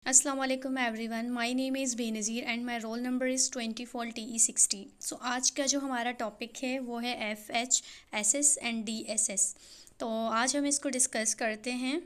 अस्सलाम वालेकुम everyone, my name is Benazir and my roll number is 24TE60। सो आज का जो हमारा टॉपिक है वो है FH, SS एंड DSS। तो आज हम इसको डिस्कस करते हैं।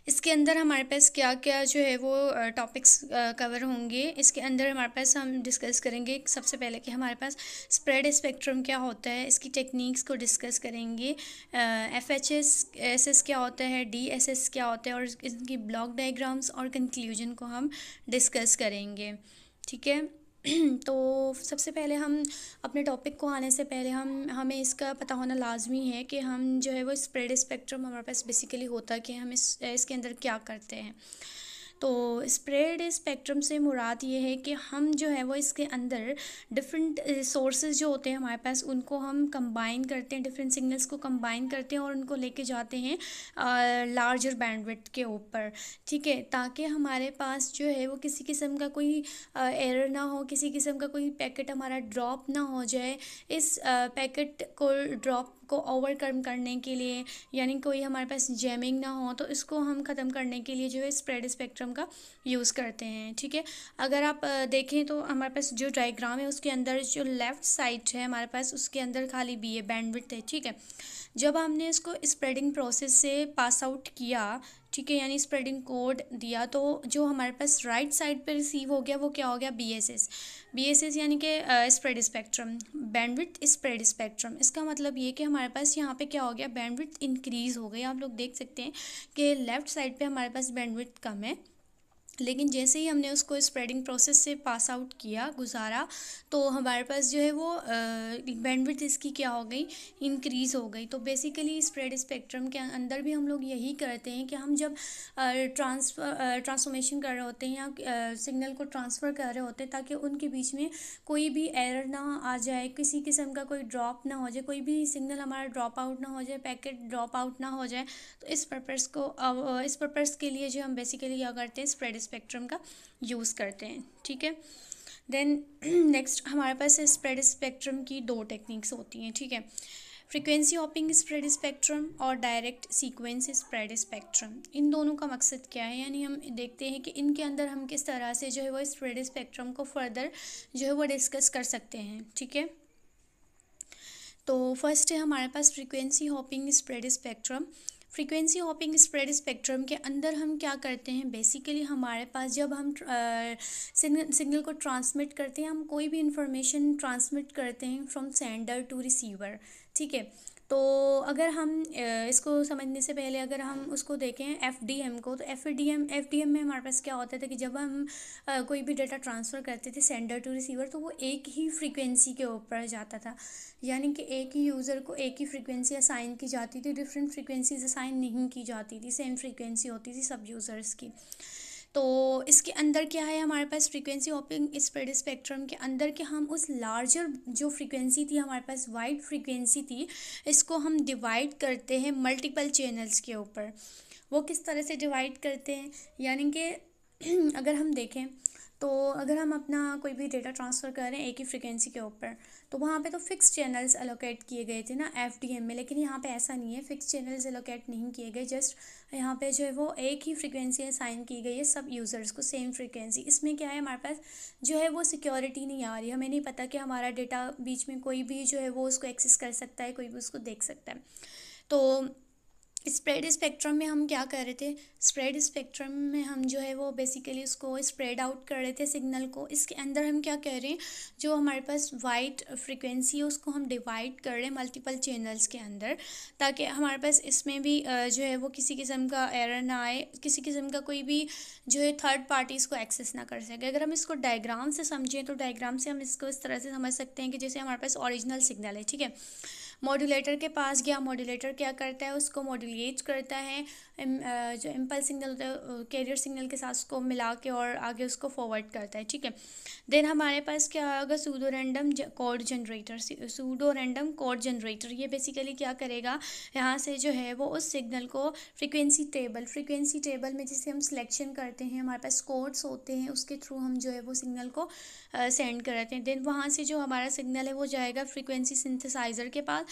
इसके अंदर हमारे पास क्या क्या जो है वो टॉपिक्स कवर होंगे। इसके अंदर हमारे पास हम डिस्कस करेंगे सबसे पहले कि हमारे पास स्प्रेड स्पेक्ट्रम क्या होता है, इसकी टेक्निक्स को डिस्कस करेंगे। FHS SS क्या होता है, DSS क्या होता है और इनकी ब्लॉक डायग्राम्स और कंक्लूजन को हम डिस्कस करेंगे। ठीक है। तो सबसे पहले हम अपने टॉपिक को आने से पहले हमें इसका पता होना लाजमी है कि हम जो है वो स्प्रेड स्पेक्ट्रम हमारे पास बेसिकली होता है कि हम इसके अंदर क्या करते हैं। तो स्प्रेड स्पेक्ट्रम से मुराद ये है कि हम जो है वो इसके अंदर डिफरेंट सोर्सेज जो होते हैं हमारे पास उनको हम कंबाइन करते हैं, डिफरेंट सिग्नल्स को कंबाइन करते हैं और उनको लेके जाते हैं लार्जर बैंडविड्थ के ऊपर। ठीक है, ताकि हमारे पास जो है वो किसी किस्म का कोई एरर ना हो, किसी किस्म का कोई पैकेट हमारा ड्रॉप ना हो जाए। इस पैकेट को ड्रॉप को ओवरकम करने के लिए, यानी कोई हमारे पास जैमिंग ना हो, तो इसको हम ख़त्म करने के लिए जो है स्प्रेड स्पेक्ट्रम का यूज़ करते हैं। ठीक है, अगर आप देखें तो हमारे पास जो डायग्राम है उसके अंदर जो लेफ़्ट साइड है हमारे पास उसके अंदर खाली बी है, बैंडविड्थ है। ठीक है, जब हमने इसको स्प्रेडिंग प्रोसेस से पास आउट किया, ठीक है, यानी स्प्रेडिंग कोड दिया, तो जो हमारे पास राइट साइड पे रिसीव हो गया वो क्या हो गया, BSS यानी कि spread spectrum, bandwidth spread spectrum. इसका मतलब ये कि हमारे पास यहाँ पे क्या हो गया, बैंडविड्थ इंक्रीज़ हो गई। आप लोग देख सकते हैं कि लेफ़्ट साइड पे हमारे पास बैंडविड्थ कम है, लेकिन जैसे ही हमने उसको स्प्रेडिंग प्रोसेस से पास आउट किया, गुजारा, तो हमारे पास जो है वो बैंडविड्थ इसकी क्या हो गई, इंक्रीज़ हो गई। तो बेसिकली स्प्रेड स्पेक्ट्रम के अंदर भी हम लोग यही करते हैं कि हम जब ट्रांसफॉर्मेशन कर रहे होते हैं या सिग्नल को ट्रांसफ़र कर रहे होते हैं ताकि उनके बीच में कोई भी एरर ना आ जाए, किसी किस्म का कोई ड्रॉप ना हो जाए, कोई भी सिग्नल हमारा ड्रॉप आउट ना हो जाए, पैकेट ड्रॉप आउट ना हो जाए। तो इस पर्पज़ के लिए जो हम बेसिकली क्या करते हैं, स्प्रेड स्पेक्ट्रम का यूज़ करते हैं। ठीक है, देन नेक्स्ट हमारे पास स्प्रेड स्पेक्ट्रम की दो टेक्निक्स होती हैं। ठीक है, फ्रीक्वेंसी हॉपिंग स्प्रेड स्पेक्ट्रम और डायरेक्ट सीक्वेंस स्प्रेड स्पेक्ट्रम। इन दोनों का मकसद क्या है, यानी हम देखते हैं कि इनके अंदर हम किस तरह से जो है वो स्प्रेड स्पेक्ट्रम को फर्दर जो है वो डिस्कस कर सकते हैं। ठीक है, तो फर्स्ट है हमारे पास frequency hopping spread spectrum. Frequency hopping spread spectrum के अंदर हम क्या करते हैं, बेसिकली हमारे पास जब हम सिग्नल को ट्रांसमिट करते हैं, हम कोई भी इंफॉर्मेशन ट्रांसमिट करते हैं फ्रॉम सेंडर टू रिसीवर। ठीक है, तो अगर हम इसको समझने से पहले अगर हम उसको देखें FDM को, तो FDM में हमारे पास क्या होता था कि जब हम कोई भी डाटा ट्रांसफ़र करते थे सेंडर टू रिसीवर, तो वो एक ही फ्रीक्वेंसी के ऊपर जाता था, यानी कि एक ही यूज़र को एक ही फ्रीक्वेंसी असाइन की जाती थी, डिफरेंट फ्रीक्वेंसीज असाइन नहीं की जाती थी, सेम फ्रीक्वेंसी होती थी सब यूज़र्स की। तो इसके अंदर क्या है हमारे पास फ्रीक्वेंसी हॉपिंग स्प्रेड स्पेक्ट्रम के अंदर कि हम उस लार्जर जो फ्रीक्वेंसी थी हमारे पास, वाइड फ्रीक्वेंसी थी, इसको हम डिवाइड करते हैं मल्टीपल चैनल्स के ऊपर। वो किस तरह से डिवाइड करते हैं, यानी कि अगर हम देखें तो अगर हम अपना कोई भी डेटा ट्रांसफ़र कर रहे हैं एक ही फ्रीक्वेंसी के ऊपर, तो वहाँ पे तो फिक्स चैनल्स एलोकेट किए गए थे ना FDM में, लेकिन यहाँ पे ऐसा नहीं है, फिक्स चैनल्स एलोकेट नहीं किए गए। जस्ट यहाँ पे जो है वो एक ही फ्रीक्वेंसी असाइन की गई है सब यूज़र्स को, सेम फ्रीक्वेंसी। इसमें क्या है, हमारे पास जो है वो सिक्योरिटी नहीं आ रही, हमें नहीं पता कि हमारा डेटा बीच में कोई भी जो है वो उसको एक्सेस कर सकता है, कोई भी उसको देख सकता है। तो स्प्रेड स्पेक्ट्रम में हम क्या कर रहे थे, स्प्रेड स्पेक्ट्रम में हम जो है वो बेसिकली उसको स्प्रेड आउट कर रहे थे सिग्नल को। इसके अंदर हम क्या कर रहे हैं, जो हमारे पास वाइड फ्रीक्वेंसी है उसको हम डिवाइड कर रहे हैं मल्टीपल चैनल्स के अंदर, ताकि हमारे पास इसमें भी जो है वो किसी किस्म का एरर ना आए, किसी किस्म का कोई भी जो है थर्ड पार्टीज़ को एक्सेस ना कर सके। अगर हम इसको डायग्राम से समझें तो डायग्राम से हम इसको इस तरह से समझ सकते हैं कि जैसे हमारे पास ओरिजिनल सिग्नल है। ठीक है, मॉड्यूलेटर के पास गया, मॉड्यूलेटर क्या करता है, उसको मॉड्यूलेट करता है, जो इम्पल्स सिग्नल होता है कैरियर सिग्नल के साथ उसको मिला के और आगे उसको फॉरवर्ड करता है। ठीक है, देन हमारे पास क्या होगा, pseudo random code generator. Pseudo random code generator ये बेसिकली क्या करेगा, यहाँ से जो है वो उस सिग्नल को फ्रीक्वेंसी टेबल में जिसे हम सिलेक्शन करते हैं, हमारे पास कोड्स होते हैं, उसके थ्रू हम जो है वो सिग्नल को सेंड करते हैं। देन वहाँ से जो हमारा सिग्नल है वो जाएगा फ्रीक्वेंसी सिंथेसाइज़र के पास,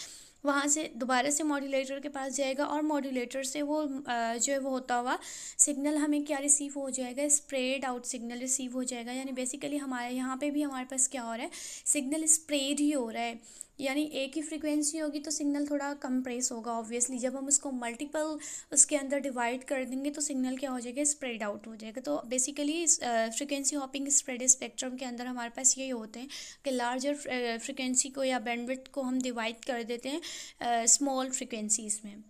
वहाँ से दोबारा से मॉड्यूलेटर के पास जाएगा और मॉड्यूलेटर से वो जो है वो होता हुआ सिग्नल हमें क्या रिसीव हो जाएगा, स्प्रेड आउट सिग्नल रिसीव हो जाएगा। यानी बेसिकली हमारे यहाँ पे भी हमारे पास क्या हो रहा है, सिग्नल स्प्रेड ही हो रहा है। यानी एक ही फ्रीक्वेंसी होगी तो सिग्नल थोड़ा कंप्रेस होगा ऑब्वियसली। जब हम उसको मल्टीपल उसके अंदर डिवाइड कर देंगे तो सिग्नल क्या हो जाएगा, स्प्रेड आउट हो जाएगा। तो basically frequency hopping spread spectrum के अंदर हमारे पास यही होते हैं कि लार्जर फ्रीक्वेंसी को या बैंडविड्थ को हम डिवाइड कर देते हैं स्मॉल फ्रीक्वेंसीज़ में।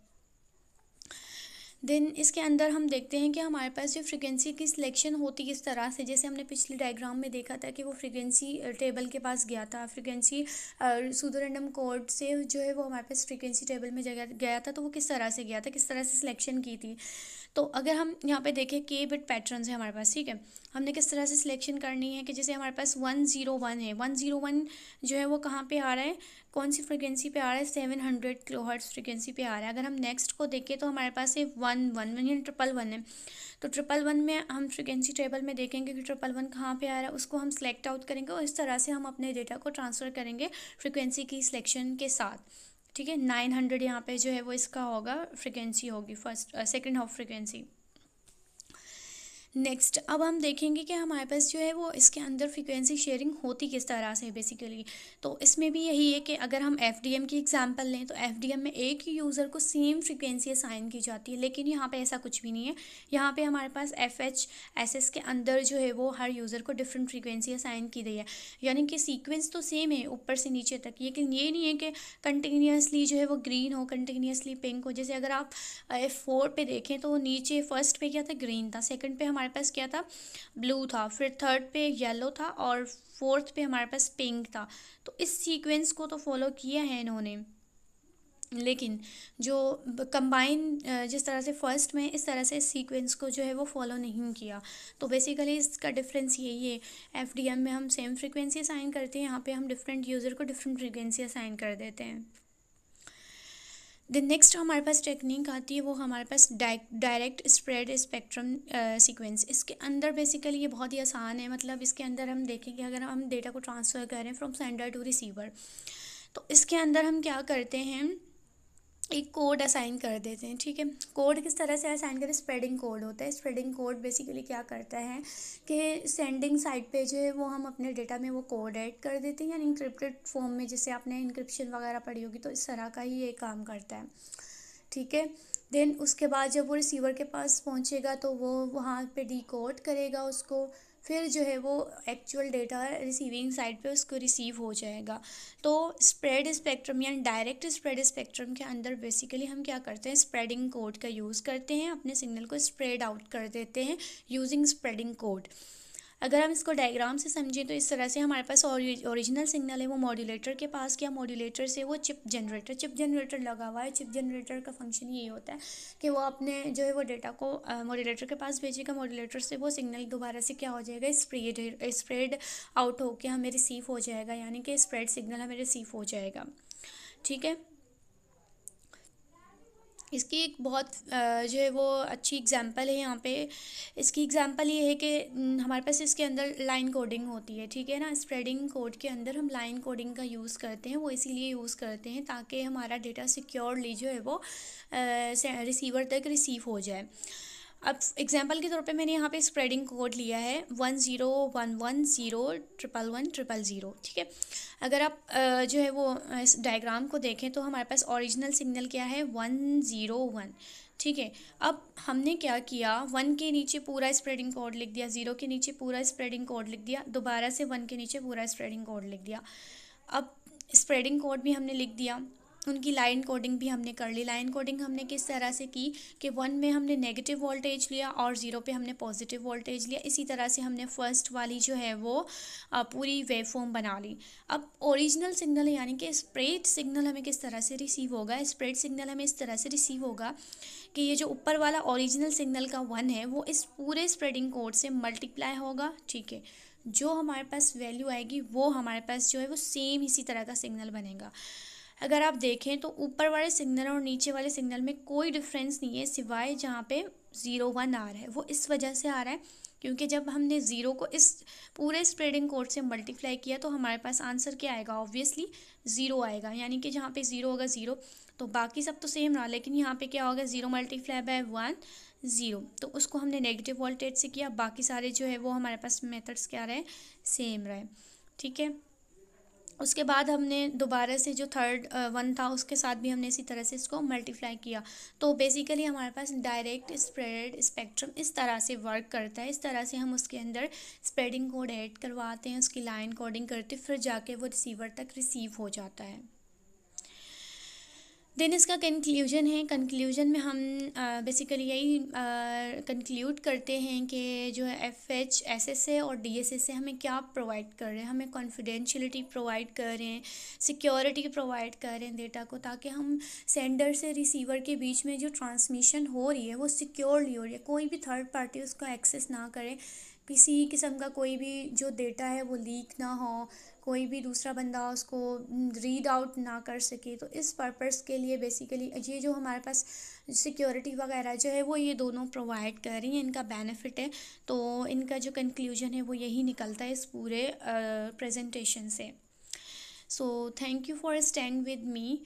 देन इसके अंदर हम देखते हैं कि हमारे पास जो फ्रीक्वेंसी की सिलेक्शन होती है इस तरह से, जैसे हमने पिछले डायग्राम में देखा था कि वो फ्रीक्वेंसी टेबल के पास गया था, फ्रीक्वेंसी सूडो रैंडम कोड से जो है वो हमारे पास फ्रीक्वेंसी टेबल में जगह गया था। तो वो किस तरह से गया था, किस तरह से सिलेक्शन की थी। तो अगर हम यहाँ पे देखें के बिट पैटर्न है हमारे पास, ठीक है, हमने किस तरह से सिलेक्शन करनी है कि जैसे हमारे पास 101 है, 101 जो है वो कहाँ पे आ रहा है, कौन सी फ्रीक्वेंसी पे आ रहा है, 700 किलोहर्ट्ज़ फ्रीक्वेंसी पे आ रहा है। अगर हम नेक्स्ट को देखें तो हमारे पास है 111 यानी 111 है। तो 111 में हम फ्रीक्वेंसी टेबल में देखेंगे कि 111 कहाँ पे आ रहा है, उसको हम सेलेक्ट आउट करेंगे और इस तरह से हम अपने डेटा को ट्रांसफ़र करेंगे फ्रीक्वेंसी की सिलेक्शन के साथ। ठीक है, 900 यहाँ पे जो है वो इसका होगा, फ्रीक्वेंसी होगी first second half frequency. Next अब हम देखेंगे कि हमारे पास जो है वो इसके अंदर फ्रीक्वेंसी शेयरिंग होती किस तरह से बेसिकली। तो इसमें भी यही है कि अगर हम एफडीएम की एग्जांपल लें तो एफडीएम में एक ही यूज़र को सेम फ्रीक्वेंसी असाइन की जाती है, लेकिन यहाँ पे ऐसा कुछ भी नहीं है। यहाँ पे हमारे पास FHSS के अंदर जो है वो हर यूज़र को डिफरेंट फ्रीक्वेंसी असाइन की गई है। यानी कि सीक्वेंस तो सेम है ऊपर से नीचे तक, लेकिन ये नहीं है कि कंटिन्यूसली जो है वो ग्रीन हो, कंटिन्यूसली पिंक हो। जैसे अगर आप F4 पे देखें तो नीचे फर्स्ट पे क्या था, ग्रीन था, सेकंड पे हमारे पास क्या था, ब्लू था, फिर थर्ड पे येलो था और फोर्थ पे हमारे पास पिंक था। तो इस सीक्वेंस को तो फॉलो किया है इन्होंने, लेकिन जो कंबाइन जिस तरह से फर्स्ट में इस तरह से सीक्वेंस को जो है वो फॉलो नहीं किया। तो बेसिकली इसका डिफरेंस यही है, एफडीएम में हम सेम फ्रीक्वेंसी असाइन करते हैं, यहाँ पे हम डिफरेंट यूज़र को डिफरेंट फ्रीक्वेंसी असाइन कर देते हैं। देन नेक्स्ट हमारे पास टेक्निक आती है वो हमारे पास डायरेक्ट स्प्रेड स्पेक्ट्रम सीक्वेंस। इसके अंदर बेसिकली ये बहुत ही आसान है, मतलब इसके अंदर हम देखेंगे अगर हम डेटा को ट्रांसफ़र करें फ्रॉम सेंडर टू रिसीवर, तो इसके अंदर हम क्या करते हैं, एक कोड असाइन कर देते हैं। ठीक है, कोड किस तरह से असाइन करें, स्प्रेडिंग कोड होता है। स्प्रेडिंग कोड बेसिकली क्या करता है कि सेंडिंग साइड पे जो है वो हम अपने डेटा में वो कोड ऐड कर देते हैं, यानी इंक्रिप्टेड फॉर्म में, जैसे आपने इंक्रिप्शन वगैरह पढ़ी होगी तो इस तरह का ही ये काम करता है। ठीक है, देन उसके बाद जब वो रिसीवर के पास पहुंचेगा तो वो वहाँ पे डिकोड करेगा उसको, फिर जो है वो एक्चुअल डेटा रिसीविंग साइड पे उसको रिसीव हो जाएगा। तो स्प्रेड स्पेक्ट्रम यानी डायरेक्ट स्प्रेड स्पेक्ट्रम के अंदर बेसिकली हम क्या करते हैं, स्प्रेडिंग कोड का यूज़ करते हैं, अपने सिग्नल को स्प्रेड आउट कर देते हैं यूजिंग स्प्रेडिंग कोड। अगर हम इसको डायग्राम से समझें तो इस तरह से हमारे पास ओरिजिनल सिग्नल है वो मॉड्यूलेटर के पास गया, मॉड्यूलेटर से वो चिप जनरेटर लगा हुआ है। चिप जनरेटर का फंक्शन ये होता है कि वो अपने जो है वो डेटा को मॉड्यूलेटर के पास भेजेगा, मॉड्यूलेटर से वो सिग्नल दोबारा से क्या हो जाएगा, स्प्रेड आउट होकर हमें रिसीव हो जाएगा, यानी कि स्प्रेड सिग्नल हमें रिसीव हो जाएगा। ठीक है, इसकी एक बहुत जो है वो अच्छी एग्जांपल है यहाँ पे। इसकी एग्जांपल ये है कि हमारे पास इसके अंदर लाइन कोडिंग होती है। ठीक है ना, स्प्रेडिंग कोड के अंदर हम लाइन कोडिंग का यूज़ करते हैं, वो इसीलिए यूज़ करते हैं ताकि हमारा डेटा सिक्योरली जो है वो रिसीवर तक रिसीव हो जाए। अब एग्जांपल के तौर पे मैंने यहाँ पे स्प्रेडिंग कोड लिया है 101101110000। ठीक है, अगर आप जो है वो इस डायग्राम को देखें तो हमारे पास ओरिजिनल सिग्नल क्या है, 101। ठीक है, अब हमने क्या किया, 1 के नीचे पूरा स्प्रेडिंग कोड लिख दिया, 0 के नीचे पूरा स्प्रेडिंग कोड लिख दिया, दोबारा से 1 के नीचे पूरा स्प्रेडिंग कोड लिख दिया। अब स्प्रेडिंग कोड भी हमने लिख दिया, उनकी लाइन कोडिंग भी हमने कर ली। लाइन कोडिंग हमने किस तरह से की कि 1 में हमने नेगेटिव वोल्टेज लिया और 0 पे हमने पॉजिटिव वोल्टेज लिया। इसी तरह से हमने फर्स्ट वाली जो है वो पूरी वेव फॉर्म बना ली। अब ओरिजिनल सिग्नल यानी कि स्प्रेड सिग्नल हमें किस तरह से रिसीव होगा, स्प्रेड सिग्नल हमें इस तरह से रिसीव होगा कि ये जो ऊपर वाला ओरिजिनल सिग्नल का 1 है वो इस पूरे स्प्रेडिंग कोड से मल्टीप्लाई होगा। ठीक है, जो हमारे पास वैल्यू आएगी वो हमारे पास जो है वो सेम इसी तरह का सिग्नल बनेगा। अगर आप देखें तो ऊपर वाले सिग्नल और नीचे वाले सिग्नल में कोई डिफरेंस नहीं है, सिवाय जहाँ पे 01 आ रहा है, वो इस वजह से आ रहा है क्योंकि जब हमने ज़ीरो को इस पूरे स्प्रेडिंग कोड से मल्टीप्लाई किया तो हमारे पास आंसर क्या आएगा, ऑब्वियसली ज़ीरो आएगा। यानी कि जहाँ पे ज़ीरो होगा ज़ीरो, तो बाकी सब तो सेम रहा, लेकिन यहाँ पे क्या होगा, ज़ीरो मल्टीप्लाई बाय 1 ज़ीरो, तो उसको हमने नेगेटिव वोल्टेज से किया। बाकी सारे जो है वो हमारे पास मेथड्स क्या रहे, सेम रहे। ठीक है, उसके बाद हमने दोबारा से जो थर्ड वन था उसके साथ भी हमने इसी तरह से इसको मल्टीप्लाई किया। तो बेसिकली हमारे पास डायरेक्ट स्प्रेड स्पेक्ट्रम इस तरह से वर्क करता है। इस तरह से हम उसके अंदर स्प्रेडिंग कोड ऐड करवाते हैं, उसकी लाइन कोडिंग करते, फिर जाके वो रिसीवर तक रिसीव हो जाता है। देन इसका कंक्लूजन है। कंक्लूजन में हम बेसिकली यही कंक्लूड करते हैं कि जो है FH SSA और DSSA हमें क्या प्रोवाइड कर रहे हैं, हमें कॉन्फिडेंशियलिटी प्रोवाइड कर रहे हैं, सिक्योरिटी प्रोवाइड कर रहे हैं डेटा को, ताकि हम सेंडर से रिसीवर के बीच में जो ट्रांसमिशन हो रही है वो सिक्योरली हो रही है, कोई भी थर्ड पार्टी उसको एक्सेस ना करे, किसी किस्म का कोई भी जो डेटा है वो लीक ना हो, कोई भी दूसरा बंदा उसको रीड आउट ना कर सके। तो इस पर्पस के लिए बेसिकली ये जो हमारे पास सिक्योरिटी वगैरह जो है वो ये दोनों प्रोवाइड कर रही हैं, इनका बेनिफिट है। तो इनका जो कंक्लूजन है वो यही निकलता है इस पूरे प्रेजेंटेशन से। So thank you for staying with me.